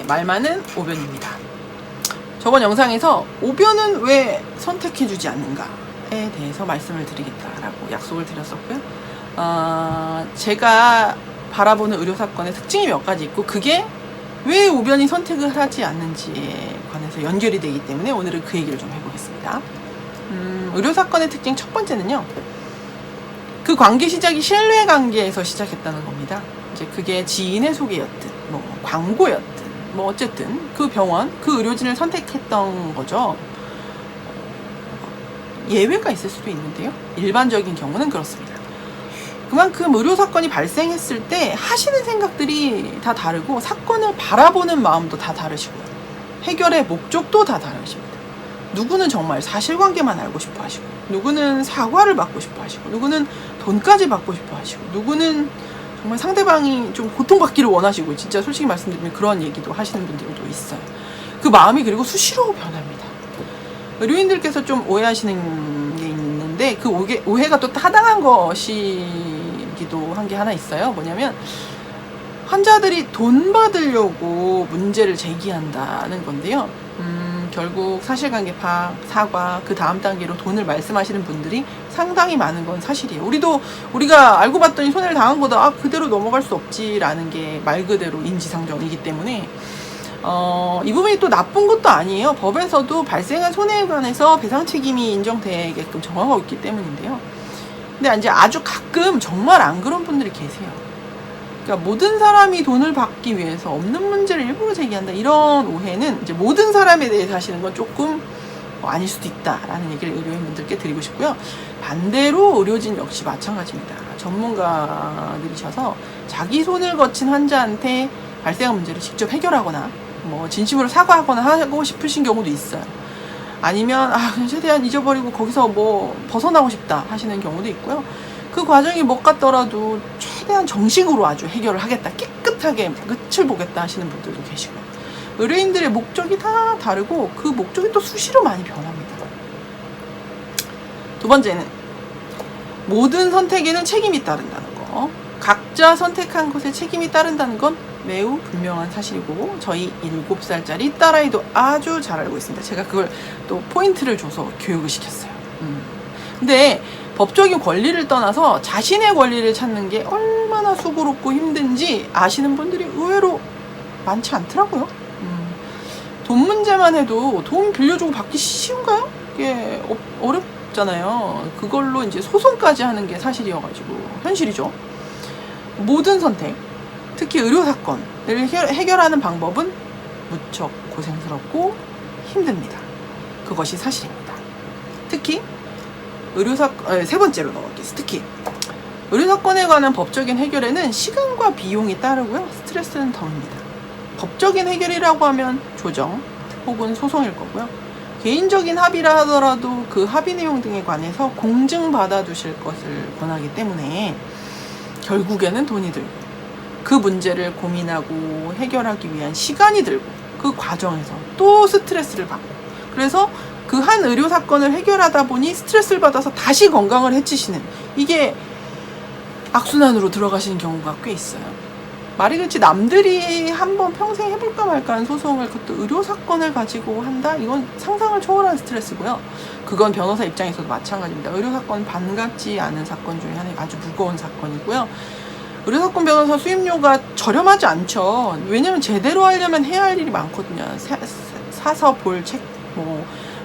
말 많은 오변입니다. 저번 영상에서 오변은 왜 선택해주지 않는가에 대해서 말씀을 드리겠다라고 약속을 드렸었고요. 제가 바라보는 의료사건의 특징이 몇 가지 있고 그게 왜 오변이 선택을 하지 않는지에 관해서 연결이 되기 때문에 오늘은 그 얘기를 좀 해보겠습니다. 의료사건의 특징 첫 번째는요. 그 관계 시작이 신뢰관계에서 시작했다는 겁니다. 이제 그게 지인의 소개였든 뭐 광고였든 뭐 어쨌든 그 병원, 그 의료진을 선택했던 거죠. 예외가 있을 수도 있는데요. 일반적인 경우는 그렇습니다. 그만큼 의료사건이 발생했을 때 하시는 생각들이 다 다르고 사건을 바라보는 마음도 다 다르시고요. 해결의 목적도 다 다르십니다. 누구는 정말 사실관계만 알고 싶어 하시고 누구는 사과를 받고 싶어 하시고 누구는 돈까지 받고 싶어 하시고 누구는 정말 상대방이 좀 고통받기를 원하시고 진짜 솔직히 말씀드리면 그런 얘기도 하시는 분들도 있어요. 그 마음이 그리고 수시로 변합니다. 의료인들께서 좀 오해하시는 게 있는데 그 오해가 또 타당한 것이기도 한 게 하나 있어요. 뭐냐면 환자들이 돈 받으려고 문제를 제기한다는 건데요. 결국 사실관계 파악, 사과, 그 다음 단계로 돈을 말씀하시는 분들이 상당히 많은 건 사실이에요. 우리가 알고 봤더니 손해를 당한 거다. 그대로 넘어갈 수 없지라는 게 말 그대로 인지상정이기 때문에 이 부분이 또 나쁜 것도 아니에요. 법에서도 발생한 손해에 관해서 배상 책임이 인정되게끔 정하고 있기 때문인데요. 근데 이제 아주 가끔 정말 안 그런 분들이 계세요. 그러니까 모든 사람이 돈을 받기 위해서 없는 문제를 일부러 제기한다. 이런 오해는 이제 모든 사람에 대해서 하시는 건 조금 아닐 수도 있다라는 얘기를 의료인분들께 드리고 싶고요. 반대로 의료진 역시 마찬가지입니다. 전문가들이셔서 자기 손을 거친 환자한테 발생한 문제를 직접 해결하거나 뭐 진심으로 사과하거나 하고 싶으신 경우도 있어요. 아니면 그냥 최대한 잊어버리고 거기서 뭐 벗어나고 싶다 하시는 경우도 있고요. 그 과정이 못 갔더라도 최대한 정식으로 아주 해결을 하겠다, 깨끗하게 끝을 보겠다 하시는 분들도 계시고요. 의료인들의 목적이 다 다르고 그 목적이 또 수시로 많이 변합니다. 두 번째는 모든 선택에는 책임이 따른다는 거. 각자 선택한 것에 책임이 따른다는 건 매우 분명한 사실이고 저희 7살짜리 딸아이도 아주 잘 알고 있습니다. 제가 그걸 또 포인트를 줘서 교육을 시켰어요. 근데 법적인 권리를 떠나서 자신의 권리를 찾는 게 얼마나 수고롭고 힘든지 아시는 분들이 의외로 많지 않더라고요. 돈 문제만 해도 돈 빌려주고 받기 쉬운가요? 이게 어렵잖아요. 그걸로 이제 소송까지 하는 게 사실이어가지고 현실이죠. 모든 선택, 특히 의료사건을 해결하는 방법은 무척 고생스럽고 힘듭니다. 그것이 사실입니다. 특히 세 번째로 넘어가겠습니다. 특히 의료사건에 관한 법적인 해결에는 시간과 비용이 따르고요. 스트레스는 덜입니다. 법적인 해결이라고 하면 조정 혹은 소송일 거고요. 개인적인 합의라 하더라도 그 합의 내용 등에 관해서 공증받아 두실 것을 권하기 때문에 결국에는 돈이 들고 그 문제를 고민하고 해결하기 위한 시간이 들고 그 과정에서 또 스트레스를 받고 그래서 그 한 의료사건을 해결하다 보니 스트레스를 받아서 다시 건강을 해치시는 이게 악순환으로 들어가시는 경우가 꽤 있어요. 말이 그렇지 남들이 한번 평생 해볼까 말까 하는 소송을 그것도 의료사건을 가지고 한다? 이건 상상을 초월한 스트레스고요. 그건 변호사 입장에서도 마찬가지입니다. 의료사건 반갑지 않은 사건 중에 하나가 아주 무거운 사건이고요. 의료사건 변호사 수임료가 저렴하지 않죠. 왜냐면 제대로 하려면 해야 할 일이 많거든요. 사서 볼 책,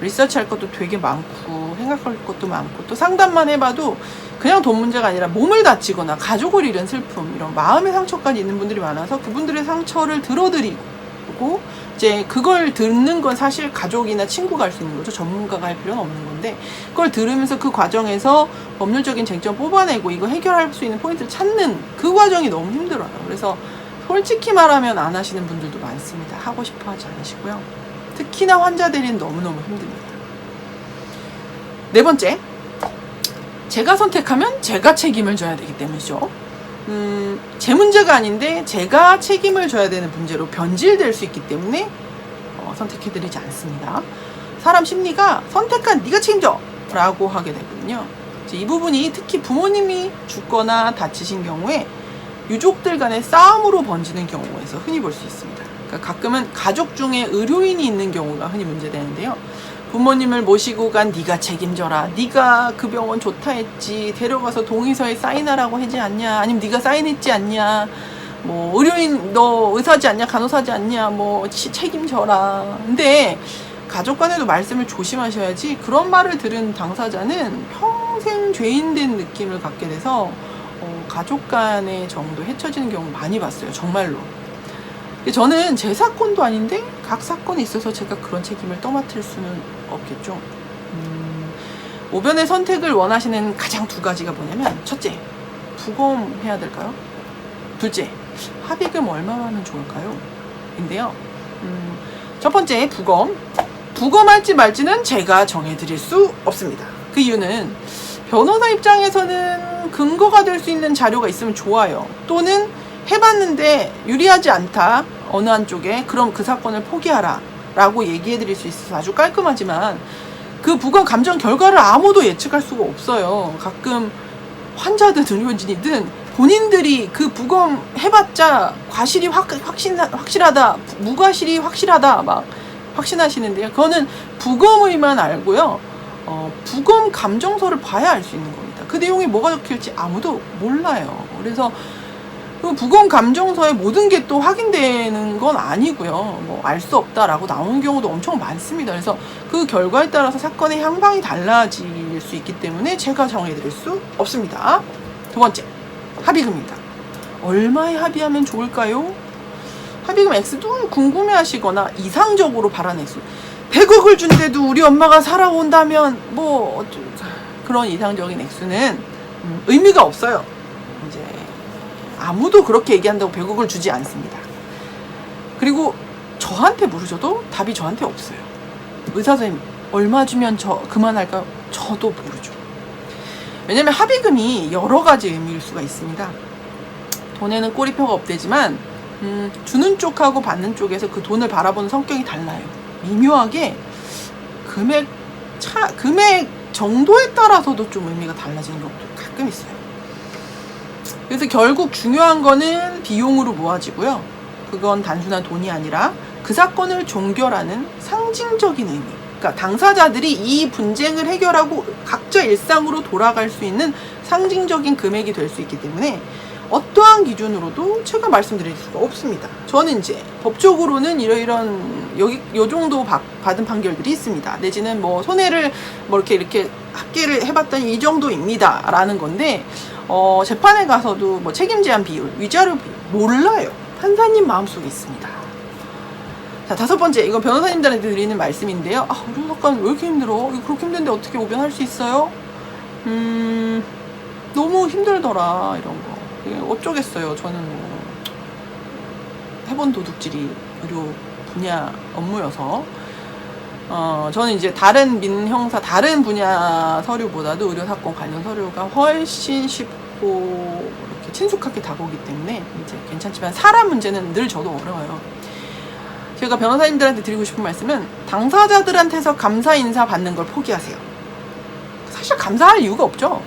리서치 할 것도 되게 많고 생각할 것도 많고 또 상담만 해봐도 그냥 돈 문제가 아니라 몸을 다치거나 가족을 잃은 슬픔 이런 마음의 상처까지 있는 분들이 많아서 그분들의 상처를 들어드리고 이제 그걸 듣는 건 사실 가족이나 친구가 할 수 있는 거죠. 전문가가 할 필요는 없는 건데 그걸 들으면서 그 과정에서 법률적인 쟁점 뽑아내고 이거 해결할 수 있는 포인트를 찾는 그 과정이 너무 힘들어요. 그래서 솔직히 말하면 안 하시는 분들도 많습니다. 하고 싶어 하지 않으시고요. 특히나 환자 대리는 너무너무 힘듭니다. 네 번째, 제가 선택하면 제가 책임을 져야 되기 때문이죠. 제 문제가 아닌데 제가 책임을 져야 되는 문제로 변질될 수 있기 때문에 선택해드리지 않습니다. 사람 심리가 선택한 네가 책임져! 라고 하게 되거든요. 이 부분이 특히 부모님이 죽거나 다치신 경우에 유족들 간의 싸움으로 번지는 경우에서 흔히 볼 수 있습니다. 그러니까 가끔은 가족 중에 의료인이 있는 경우가 흔히 문제되는데요. 부모님을 모시고 간 네가 책임져라. 네가 그 병원 좋다 했지. 데려가서 동의서에 사인하라고 하지 않냐. 아니면 네가 사인했지 않냐. 뭐 의료인 너 의사지 않냐. 간호사지 않냐. 뭐 책임져라. 근데 가족 간에도 말씀을 조심하셔야지 그런 말을 들은 당사자는 평생 죄인된 느낌을 갖게 돼서 가족 간의 정도 헤쳐지는 경우 많이 봤어요. 정말로. 저는 제 사건도 아닌데 각 사건에 있어서 제가 그런 책임을 떠맡을 수는 없겠죠. 오변의 선택을 원하시는 가장 두 가지가 뭐냐면, 첫째, 부검해야 될까요? 둘째, 합의금 얼마나 하면 좋을까요? 인데요. 첫 번째, 부검할지 말지는 제가 정해드릴 수 없습니다. 그 이유는 변호사 입장에서는 근거가 될 수 있는 자료가 있으면 좋아요. 또는 해봤는데 유리하지 않다, 어느 한쪽에, 그럼 그 사건을 포기하라 라고 얘기해드릴 수 있어서 아주 깔끔하지만, 그 부검 감정 결과를 아무도 예측할 수가 없어요. 가끔 환자든 의료진이든 본인들이 그 부검 해봤자 과실이 확실하다, 무과실이 확실하다 막 확신하시는데요. 그거는 부검의만 알고요. 부검 감정서를 봐야 알 수 있는 겁니다. 그 내용이 뭐가 적힐지 아무도 몰라요. 그래서 그 부검 감정서에 모든 게 또 확인되는 건 아니고요. 뭐 알 수 없다라고 나오는 경우도 엄청 많습니다. 그래서 그 결과에 따라서 사건의 향방이 달라질 수 있기 때문에 제가 정해드릴 수 없습니다. 두 번째, 합의금입니다. 얼마에 합의하면 좋을까요? 합의금 액수도 궁금해하시거나 이상적으로 바라는 액수, 100억을 준대도 우리 엄마가 살아온다면 뭐 그런 이상적인 액수는 의미가 없어요. 이제 아무도 그렇게 얘기한다고 100억을 주지 않습니다. 그리고 저한테 물으셔도 답이 저한테 없어요. 의사 선생님 얼마 주면 저 그만할까요? 저도 모르죠. 왜냐면 합의금이 여러 가지 의미일 수가 있습니다. 돈에는 꼬리표가 없대지만 주는 쪽하고 받는 쪽에서 그 돈을 바라보는 성격이 달라요. 미묘하게 금액 정도에 따라서도 좀 의미가 달라지는 경우도 가끔 있어요. 그래서 결국 중요한 거는 비용으로 모아지고요. 그건 단순한 돈이 아니라 그 사건을 종결하는 상징적인 의미. 그러니까 당사자들이 이 분쟁을 해결하고 각자 일상으로 돌아갈 수 있는 상징적인 금액이 될 수 있기 때문에 어떠한 기준으로도 제가 말씀드릴 수가 없습니다. 저는 이제 법적으로는 이런 요 정도 받은 판결들이 있습니다. 내지는 뭐 손해를 뭐 이렇게 합계를 해봤더니 이 정도입니다 라는 건데, 재판에 가서도 뭐 책임 제한 비율, 위자료 비율 몰라요. 판사님 마음속에 있습니다. 자, 다섯 번째, 이건 변호사님들한테 드리는 말씀인데요. 우리 사건 왜 이렇게 힘들어? 이거 그렇게 힘든데 어떻게 오변할 수 있어요? 너무 힘들더라, 이런 거. 어쩌겠어요. 저는 뭐 해본 도둑질이 의료 분야 업무여서 저는 이제 다른 민형사 다른 분야 서류보다도 의료 사건 관련 서류가 훨씬 쉽고 이렇게 친숙하게 다가오기 때문에 이제 괜찮지만 사람 문제는 늘 저도 어려워요. 제가 변호사님들한테 드리고 싶은 말씀은 당사자들한테서 감사 인사 받는 걸 포기하세요. 사실 감사할 이유가 없죠.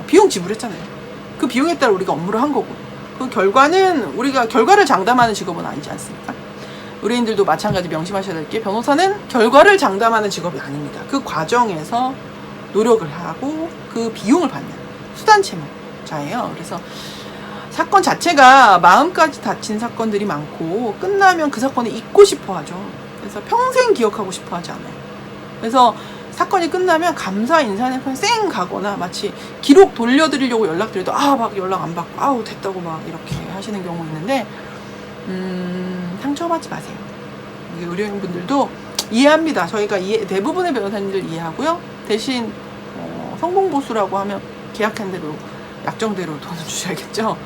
비용 지불했잖아요. 그 비용에 따라 우리가 업무를 한 거고, 그 결과는 우리가 결과를 장담하는 직업은 아니지 않습니까? 의뢰인들도 마찬가지 명심하셔야 될 게, 변호사는 결과를 장담하는 직업이 아닙니다. 그 과정에서 노력을 하고 그 비용을 받는 수단 채무자예요. 그래서 사건 자체가 마음까지 다친 사건들이 많고 끝나면 그 사건을 잊고 싶어 하죠. 그래서 평생 기억하고 싶어 하지 않아요. 그래서 사건이 끝나면 감사 인사는 그냥 쌩 가거나 마치 기록 돌려드리려고 연락드려도 막 연락 안 받고 됐다고 막 이렇게 하시는 경우 있는데, 상처받지 마세요. 의료인분들도 이해합니다. 저희가 대부분의 변호사님들 이해하고요. 대신 성공보수라고 하면 계약한 대로 약정대로 돈을 주셔야겠죠.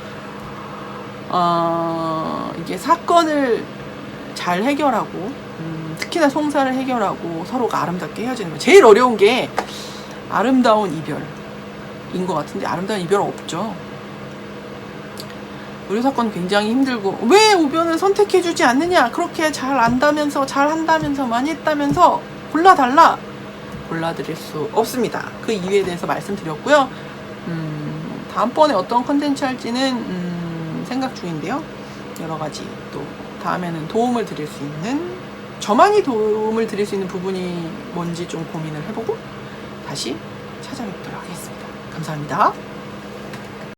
이게 사건을 잘 해결하고 특히나 송사를 해결하고 서로가 아름답게 헤어지는 거, 제일 어려운 게 아름다운 이별인 것 같은데 아름다운 이별은 없죠. 의료사건 굉장히 힘들고, 왜 오변을 선택해주지 않느냐, 그렇게 잘 안다면서 잘 한다면서 많이 했다면서 골라드릴 수 없습니다. 그 이유에 대해서 말씀드렸고요. 다음번에 어떤 컨텐츠 할지는 생각 중인데요. 여러 가지 또 다음에는 도움을 드릴 수 있는, 저만이 도움을 드릴 수 있는 부분이 뭔지 좀 고민을 해보고 다시 찾아뵙도록 하겠습니다. 감사합니다.